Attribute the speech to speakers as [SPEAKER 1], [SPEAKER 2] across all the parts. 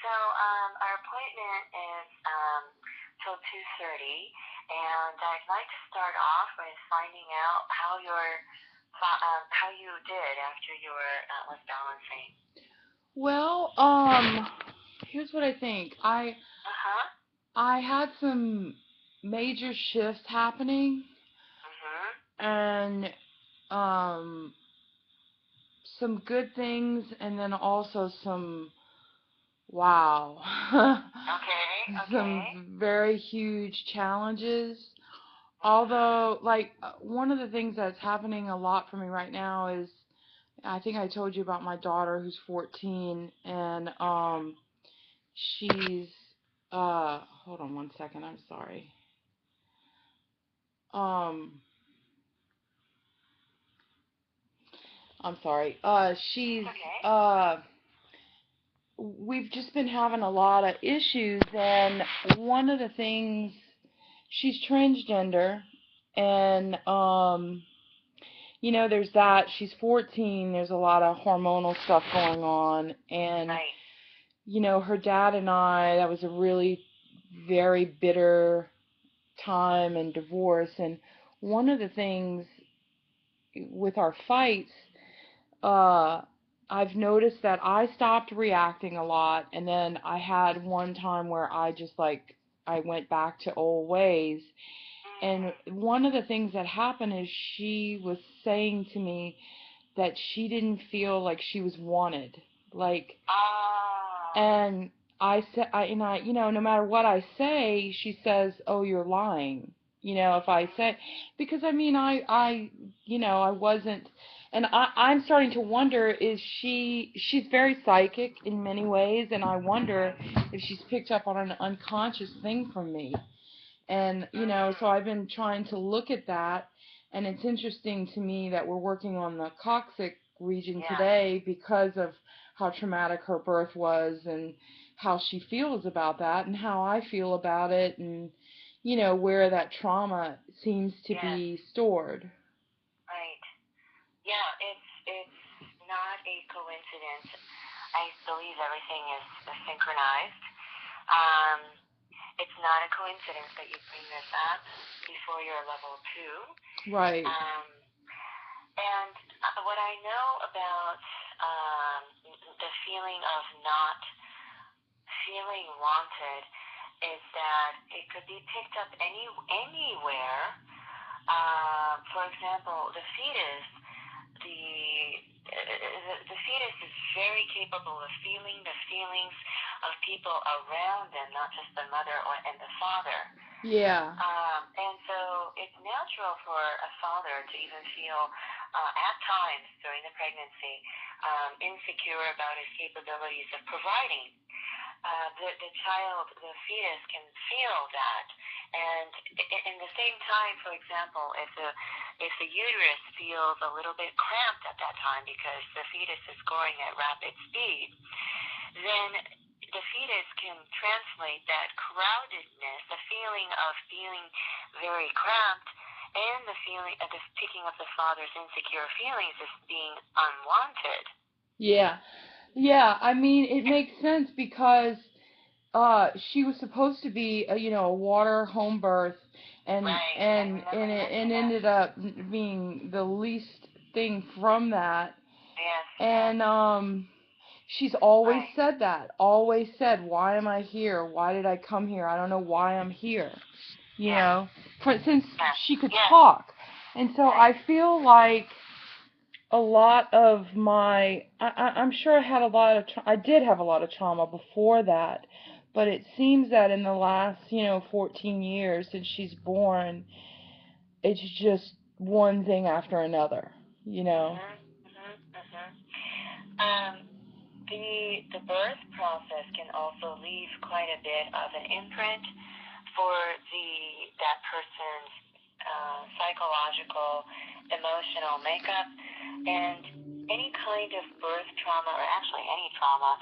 [SPEAKER 1] So our appointment is till 2:30, and I'd like to start off with finding out how you did after your Atlas balancing.
[SPEAKER 2] Well, here's what I think.
[SPEAKER 1] Uh-huh.
[SPEAKER 2] I had some major shifts happening
[SPEAKER 1] Mhm.
[SPEAKER 2] and um some good things and then also some wow.
[SPEAKER 1] Okay. Okay.
[SPEAKER 2] Some very huge challenges.
[SPEAKER 1] Mhm.
[SPEAKER 2] Although one of the things that's happening a lot for me right now is I think I told you about my daughter who's 14 and
[SPEAKER 1] Mhm.
[SPEAKER 2] she's hold on one second, I'm sorry. Um I'm sorry. She's
[SPEAKER 1] Okay.
[SPEAKER 2] we've just been having a lot of issues and one of the things she's transgender and there's that she's 14, there's a lot of hormonal stuff going on and
[SPEAKER 1] Right.
[SPEAKER 2] her dad and I, that was a really very bitter time and divorce. And one of the things with our fights, uh, I've noticed that I stopped reacting a lot, and then I had one time where I just I went back to old ways. And
[SPEAKER 1] Mm.
[SPEAKER 2] one of the things that happened is she was saying to me that she didn't feel like she was wanted. Like,
[SPEAKER 1] Ah.
[SPEAKER 2] and I said, no matter what I say, she says, "Oh, you're lying." If I
[SPEAKER 1] Mhm.
[SPEAKER 2] say, because I wasn't, and I'm starting to wonder, she's very psychic in many ways, and I wonder
[SPEAKER 1] Mhm.
[SPEAKER 2] if she's picked up on an unconscious thing from me. And, so
[SPEAKER 1] Mm.
[SPEAKER 2] I've been trying to look at that, and it's interesting to me that we're working on the coccyx region
[SPEAKER 1] Yeah.
[SPEAKER 2] today because of how traumatic her birth was and how she feels about that and how I feel about it and, where that trauma seems to
[SPEAKER 1] Yes.
[SPEAKER 2] be stored.
[SPEAKER 1] Right. Yeah. It's not a coincidence. I believe everything is synchronized. Um, it's not a coincidence that you bring this up before your level two.
[SPEAKER 2] Right.
[SPEAKER 1] Um, and what I know about the feeling of not feeling wanted is that it could be picked up anywhere. For example, the fetus is very capable of feeling the feelings of people around them, not just the mother and the father.
[SPEAKER 2] Yeah.
[SPEAKER 1] And so it's natural for a father to even feel, at times during the pregnancy, insecure about his capabilities of providing. The fetus can feel that. And in the same time, for example, if the uterus feels a little bit cramped at that time because the fetus is growing at rapid speed, then the fetus can translate that crowdedness, the feeling of feeling very cramped, and the feeling of the picking up the father's insecure feelings as being unwanted.
[SPEAKER 2] Yeah. Yeah, I mean, it makes sense because she was supposed to be a water home birth and
[SPEAKER 1] Right. I
[SPEAKER 2] and
[SPEAKER 1] remember
[SPEAKER 2] and
[SPEAKER 1] you
[SPEAKER 2] it and
[SPEAKER 1] mentioned that.
[SPEAKER 2] ended up being the least thing from that.
[SPEAKER 1] Yes, yes.
[SPEAKER 2] And she's always
[SPEAKER 1] Right.
[SPEAKER 2] said that. Always said, "Why am I here? Why did I come here? I don't know why I'm here." You
[SPEAKER 1] Yes,
[SPEAKER 2] know, since
[SPEAKER 1] yes,
[SPEAKER 2] she could
[SPEAKER 1] yes.
[SPEAKER 2] talk. And so
[SPEAKER 1] Right.
[SPEAKER 2] I feel like a lot of I'm sure I had a lot of I did have a lot of trauma before that, but it seems that in the last 14 years since she's born, it's just one thing after another, you know.
[SPEAKER 1] Mhm. Mhm. Mhm. Um, the birth process can also leave quite a bit of an imprint for the that person's psychological, emotional makeup, and any kind of birth trauma, or actually any trauma,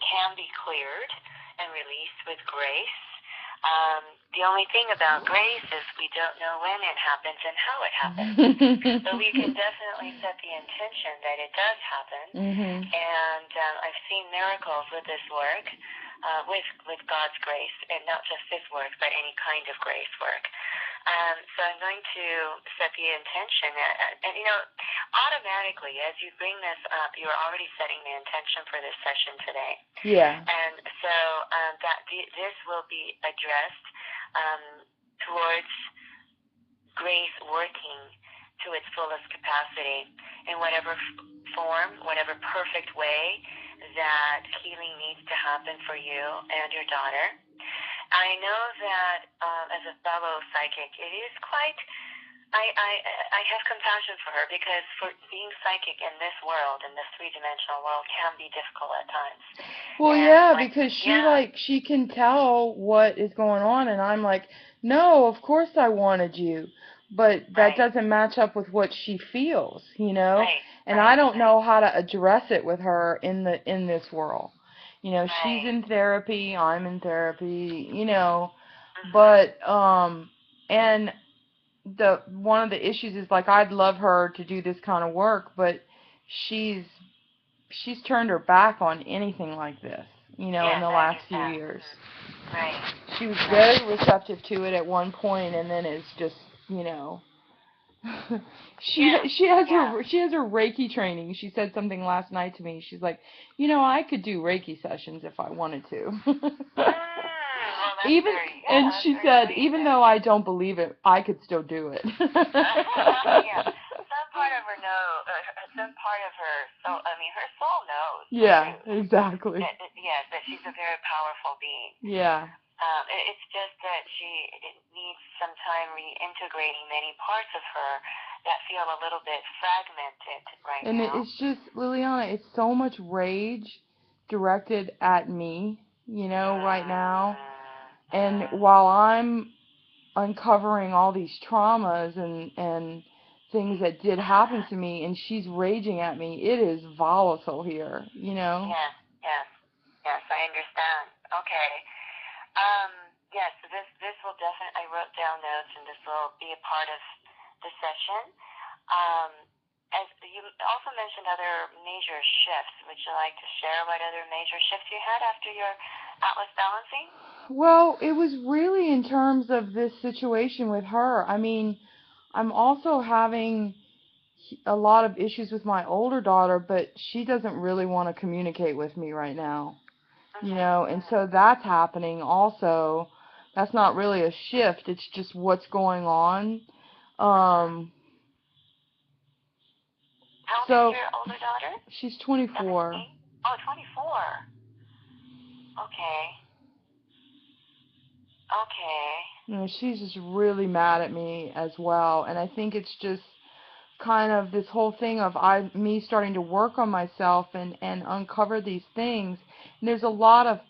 [SPEAKER 1] can be cleared and released with grace. The only thing about grace is we don't know when it happens and how it happens. But we can definitely set the intention that it does happen.
[SPEAKER 2] Mhm.
[SPEAKER 1] And I've seen miracles with this work. with God's grace, and not just this work, but any kind of grace work. So I'm going to set the intention, and automatically as you bring this up, you're already setting the intention for this session today.
[SPEAKER 2] Yeah.
[SPEAKER 1] And so this will be addressed towards grace working to its fullest capacity in whatever form, whatever perfect way that healing needs to happen for you and your daughter. I know that as a fellow psychic, it is quite. I have compassion for her, because for being psychic in this world, in this three-dimensional world, can be difficult at times.
[SPEAKER 2] Well, yeah, because she can tell what is going on, and I'm like, no, of course I wanted you, but that doesn't match up with what she feels, and I don't know how to address it with her in this world. She's in therapy, I'm in therapy, but and one of the issues is, like, I'd love her to do this kind of work, but she's turned her back on anything like this, in the last few years.
[SPEAKER 1] Right.
[SPEAKER 2] She was very receptive to it at one point, and then it's just, she has her Reiki training. She said something last night to me. She's like, I could do Reiki sessions if I wanted to. And she said, even though I don't believe it, I could still do it.
[SPEAKER 1] Some part of her knows. Some part of her soul. I mean, her soul knows.
[SPEAKER 2] Yeah, exactly.
[SPEAKER 1] Yes, that she's a very powerful being.
[SPEAKER 2] Yeah.
[SPEAKER 1] It's just that she needs some time reintegrating many parts of her that feel a little bit fragmented right now.
[SPEAKER 2] And it's just, Liliana, it's so much rage directed at me, right now. And while I'm uncovering all these traumas and things that did happen to me, and she's raging at me, it is volatile here,
[SPEAKER 1] Yes, I understand. Okay. Yes, this will definitely, I wrote down notes, and this will be a part of the session. As you also mentioned other major shifts, would you like to share what other major shifts you had after your Atlas balancing?
[SPEAKER 2] Well, it was really in terms of this situation with her. I mean, I'm also having a lot of issues with my older daughter, but she doesn't really want to communicate with me right now, and so that's happening also. That's not really a shift, it's just what's going on.
[SPEAKER 1] How old is your older daughter?
[SPEAKER 2] She's 24.
[SPEAKER 1] 17? Oh, 24. Okay.
[SPEAKER 2] She's just really mad at me as well, and I think it's just kind of this whole thing of me starting to work on myself and uncover these things. And there's a lot of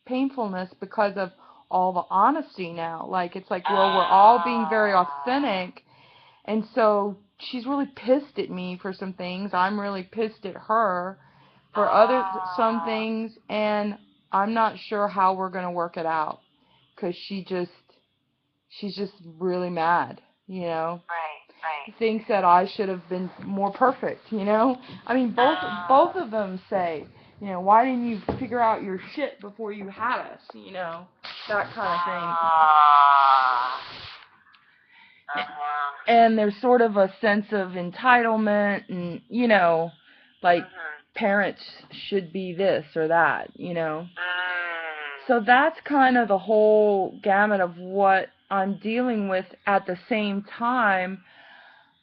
[SPEAKER 2] painfulness because of all the honesty now. Like, it's like, well, we're all being very authentic, and so she's really pissed at me for some things. I'm really pissed at her for some things, and I'm not sure how we're going to work it out, because she's just really mad,
[SPEAKER 1] Right.
[SPEAKER 2] Thinks that I should have been more perfect, I mean, both of them say, why didn't you figure out your shit before you had us, that kind of thing. And there's sort of a sense of entitlement, and, like, parents should be this or that, So that's kind of the whole gamut of what I'm dealing with. At the same time,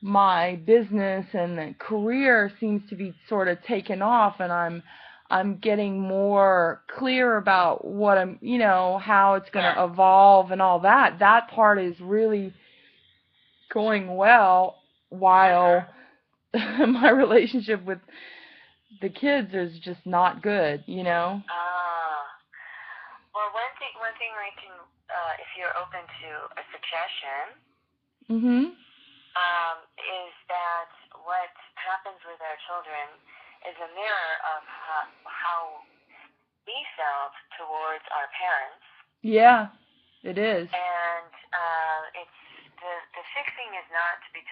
[SPEAKER 2] my business and the career seems to be sort of taken off, and I'm getting more clear about what I'm, how it's going to evolve and all that. That part is really going well, while my relationship with the kids is just not good,
[SPEAKER 1] Well, one thing I can, if you're open to a suggestion, is that what happens with our children is a mirror of how we felt towards our parents.
[SPEAKER 2] Yeah, it is.
[SPEAKER 1] And it's the fixing is not between